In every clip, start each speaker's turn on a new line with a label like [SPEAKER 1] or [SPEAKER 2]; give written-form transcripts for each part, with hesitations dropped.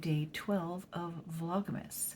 [SPEAKER 1] day 12 of Vlogmas.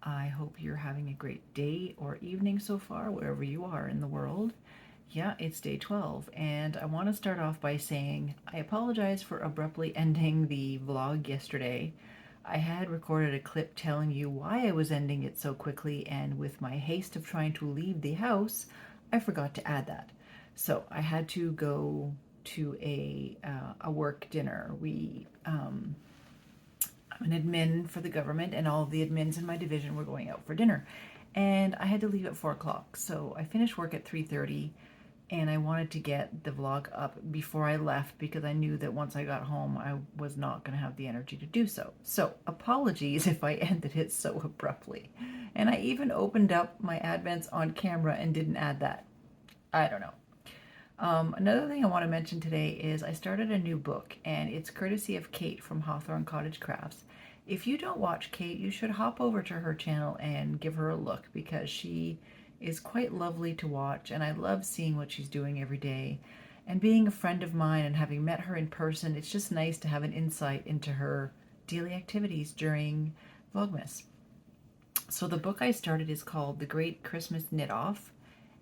[SPEAKER 1] I hope you're having a great day or evening so far, wherever you are in the world. Yeah, it's day 12, and I want to start off by saying I apologize for abruptly ending the vlog yesterday. I had recorded a clip telling you why I was ending it so quickly, and with my haste of trying to leave the house, I forgot to add that. So I had to go to a work dinner. I'm an admin for the government, and all of the admins in my division were going out for dinner. And I had to leave at 4 o'clock. So I finished work at 3:30, and I wanted to get the vlog up before I left because I knew that once I got home, I was not going to have the energy to do so. So apologies if I ended it so abruptly. And I even opened up my advents on camera and didn't add that. I don't know. Another thing I want to mention today is I started a new book, and it's courtesy of Kate from Hawthorne Cottage Crafts. If you don't watch Kate, you should hop over to her channel and give her a look because she is quite lovely to watch, and I love seeing what she's doing every day. And being a friend of mine and having met her in person, it's just nice to have an insight into her daily activities during Vlogmas. So the book I started is called The Great Christmas Knit Off,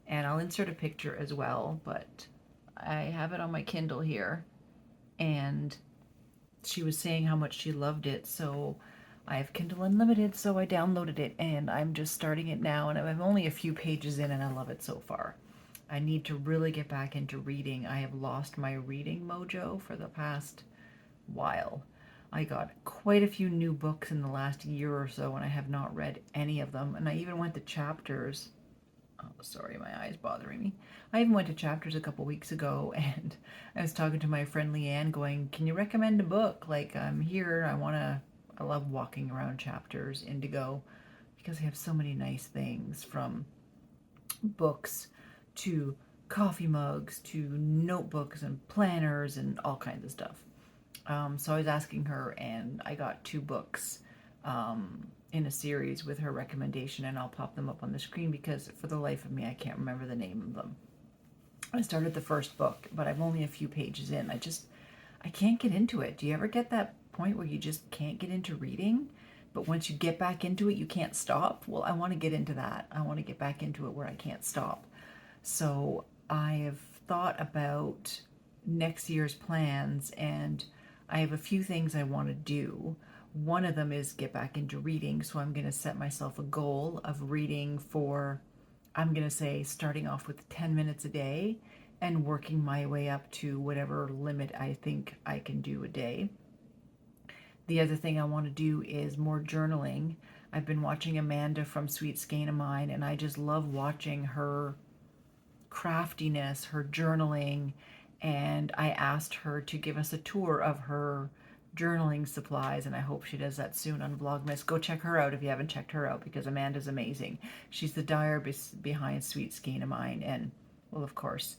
[SPEAKER 1] and I'll insert a picture as well, but I have it on my Kindle here, and she was saying how much she loved it, so I have Kindle Unlimited, so I downloaded it, and I'm just starting it now, and I'm only a few pages in, and I love it so far. I need to really get back into reading. I have lost my reading mojo for the past while. I got quite a few new books in the last year or so, and I have not read any of them, and I even went to chapters. Oh, sorry, my eye's bothering me. I even went to chapters a couple weeks ago, and I was talking to my friend Leanne going, can you recommend a book? Like, I'm here, I love walking around chapters, Indigo, because they have so many nice things, from books to coffee mugs to notebooks and planners and all kinds of stuff. So I was asking her, and I got 2 books in a series with her recommendation, and I'll pop them up on the screen because for the life of me, I can't remember the name of them. I started the first book, but I'm only a few pages in. I can't get into it. Do you ever get that point where you just can't get into reading, but once you get back into it, you can't stop? Well, I want to get into that. I want to get back into it where I can't stop. So I have thought about next year's plans, and I have a few things I want to do. One of them is get back into reading, so I'm going to set myself a goal of reading for, I'm going to say, starting off with 10 minutes a day and working my way up to whatever limit I think I can do a day. The other thing I want to do is more journaling. I've been watching Amanda from Sweet Skein of Mine, and I just love watching her craftiness, her journaling, and I asked her to give us a tour of her journaling supplies, and I hope she does that soon on Vlogmas. Go check her out if you haven't checked her out, because Amanda's amazing. She's the dyer behind Sweet Skein of Mine, and, well, of course,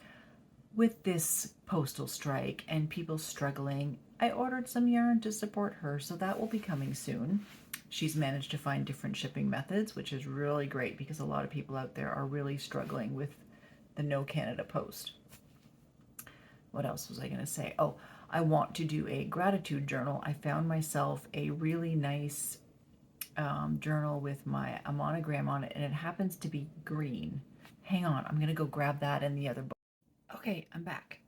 [SPEAKER 1] with this postal strike and people struggling, I ordered some yarn to support her, so that will be coming soon. She's managed to find different shipping methods, which is really great because a lot of people out there are really struggling with the No Canada Post. What else was I going to say? Oh, I want to do a gratitude journal. I found myself a really nice journal with a monogram on it, and it happens to be green. Hang on, I'm going to go grab that in the other book. Okay, I'm back.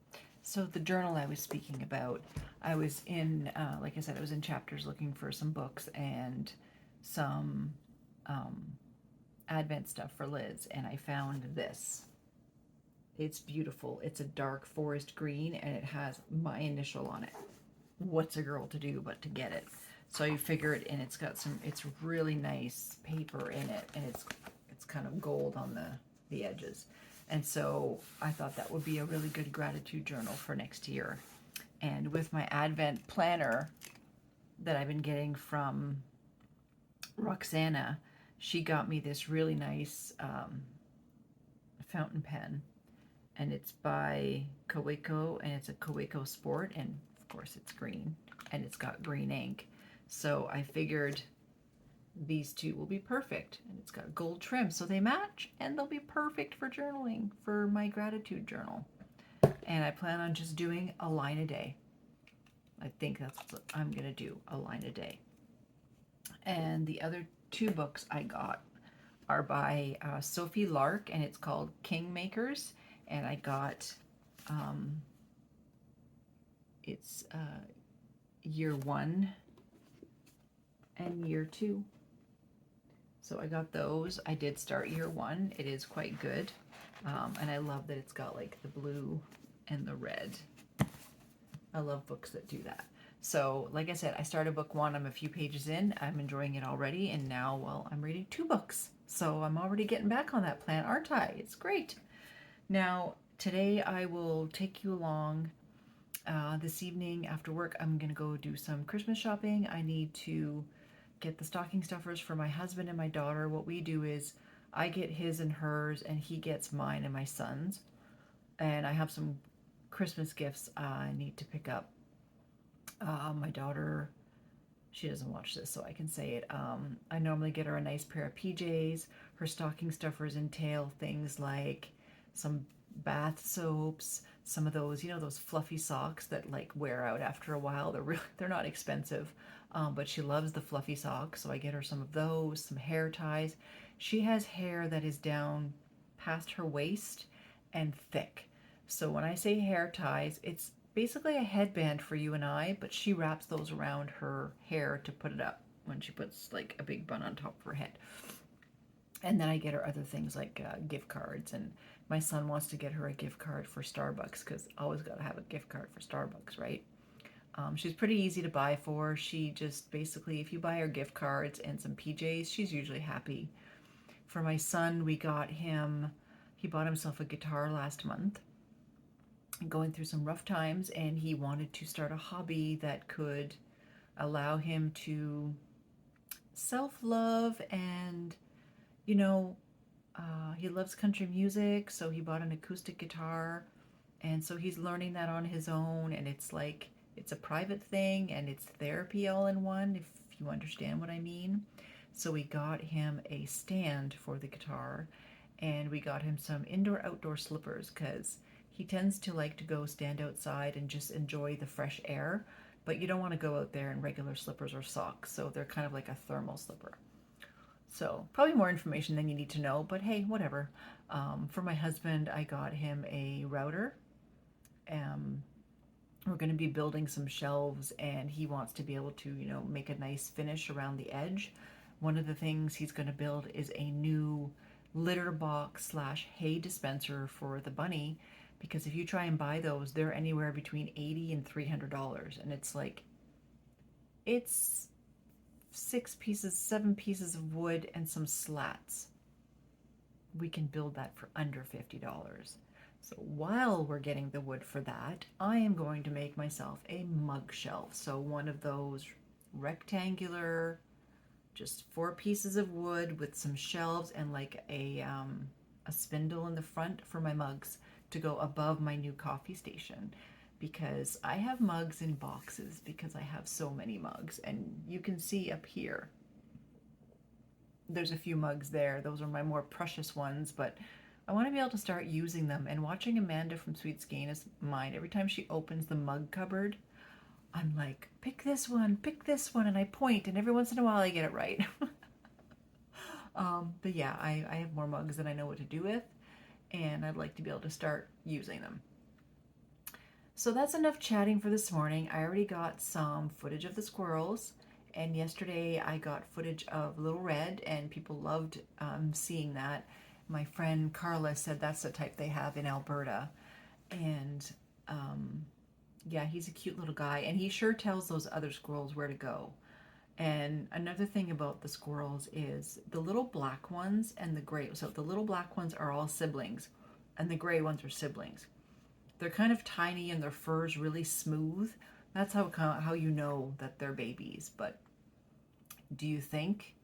[SPEAKER 1] So the journal I was speaking about, I was in, like I said, I was in chapters looking for some books and some Advent stuff for Liz, and I found this. It's beautiful. It's a dark forest green, and it has my initial on it. What's a girl to do but to get it? So you figure it, and it's got it's really nice paper in it, and it's kind of gold on the edges. And so I thought that would be a really good gratitude journal for next year. And with my Advent planner that I've been getting from Roxana, she got me this really nice fountain pen, and it's by Kaweco, and it's a Kaweco Sport, and of course it's green, and it's got green ink. So I figured these two will be perfect, and it's got gold trim, so they match, and they'll be perfect for journaling, for my gratitude journal. And I plan on just doing a line a day. I think that's what I'm gonna do, a line a day. And the other two books I got are by Sophie Lark, and it's called Kingmakers. And I got it's year 1 and year 2. So I got those. I did start year 1. It is quite good. And I love that it's got like the blue and the red. I love books that do that. So like I said, I started book 1. I'm a few pages in. I'm enjoying it already. And now, well, I'm reading 2 books. So I'm already getting back on that plan, aren't I? It's great. Now, today I will take you along. This evening after work, I'm going to go do some Christmas shopping. I need to get the stocking stuffers for my husband and my daughter. What we do is I get his and hers, and he gets mine and my son's. And I have some Christmas gifts I need to pick up. My daughter, she doesn't watch this, so I can say it. I normally get her a nice pair of PJs. Her stocking stuffers entail things like some bath soaps, some of those, you know, those fluffy socks that like wear out after a while. They're not expensive, but she loves the fluffy socks, so I get her some of those, some hair ties. She has hair that is down past her waist and thick. So when I say hair ties, it's basically a headband for you and I, but she wraps those around her hair to put it up when she puts like a big bun on top of her head. And then I get her other things like gift cards, and my son wants to get her a gift card for Starbucks because always got to have a gift card for Starbucks, right? She's pretty easy to buy for. She just basically, if you buy her gift cards and some PJs, she's usually happy. For my son, he bought himself a guitar last month, going through some rough times, and he wanted to start a hobby that could allow him to self-love and, you know, he loves country music, so he bought an acoustic guitar, and so he's learning that on his own, and it's like, it's a private thing, and it's therapy all in one, if you understand what I mean. So we got him a stand for the guitar, and we got him some indoor-outdoor slippers, because he tends to like to go stand outside and just enjoy the fresh air, but you don't want to go out there in regular slippers or socks, so they're kind of like a thermal slipper. So probably more information than you need to know, but hey, whatever. For my husband, I got him a router. We're going to be building some shelves, and he wants to be able to, you know, make a nice finish around the edge. One of the things he's going to build is a new litter box slash hay dispenser for the bunny, because if you try and buy those, they're anywhere between $80 and $300, and it's like, it's 7 pieces of wood and some slats. We can build that for under $50. So while we're getting the wood for that, I am going to make myself a mug shelf. So one of those rectangular, just 4 pieces of wood with some shelves and like a spindle in the front for my mugs to go above my new coffee station, because I have mugs in boxes because I have so many mugs, and you can see up here there's a few mugs there. Those are my more precious ones, but I want to be able to start using them. And watching Amanda from Sweet Skein is mine. Every time she opens the mug cupboard, I'm like, pick this one, and I point, and every once in a while I get it right. But yeah, I have more mugs than I know what to do with, and I'd like to be able to start using them. So that's enough chatting for this morning. I already got some footage of the squirrels, and yesterday I got footage of Little Red, and people loved seeing that. My friend Carla said that's the type they have in Alberta, and yeah, he's a cute little guy, and he sure tells those other squirrels where to go. And another thing about the squirrels is the little black ones and the gray. So the little black ones are all siblings, and the gray ones are siblings. They're kind of tiny, and their fur's really smooth. That's how you know that they're babies. But do you think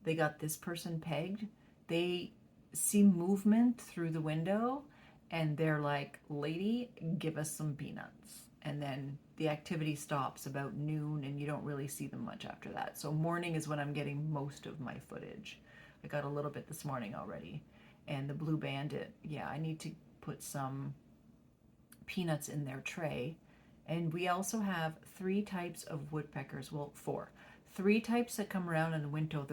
[SPEAKER 1] they got this person pegged? They see movement through the window, and they're like, lady, give us some peanuts. And then the activity stops about noon, and you don't really see them much after that. So morning is when I'm getting most of my footage. I got a little bit this morning already. And the blue bandit, yeah, I need to put some peanuts in their tray. And we also have 3 types of woodpeckers. Well, 4. three types that come around in the winter.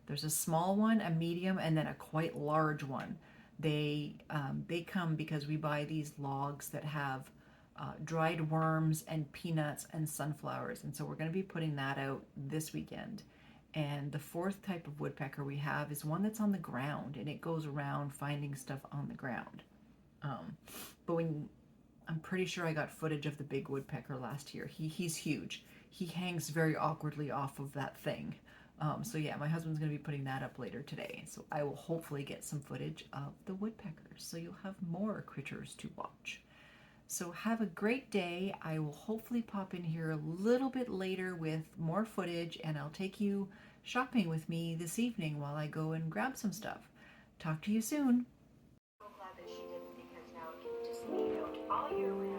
[SPEAKER 1] There's a small one, a medium, and then a quite large one. They come because we buy these logs that have dried worms and peanuts and sunflowers, and so we're going to be putting that out this weekend. And the fourth type of woodpecker we have is one that's on the ground, and it goes around finding stuff on the ground. But I'm pretty sure I got footage of the big woodpecker last year. He's huge. He hangs very awkwardly off of that thing. So yeah, my husband's going to be putting that up later today. So I will hopefully get some footage of the woodpeckers, so you'll have more critters to watch. So have a great day. I will hopefully pop in here a little bit later with more footage, and I'll take you shopping with me this evening while I go and grab some stuff. Talk to you soon. So glad that she didn't, because now it can just leave out all year round.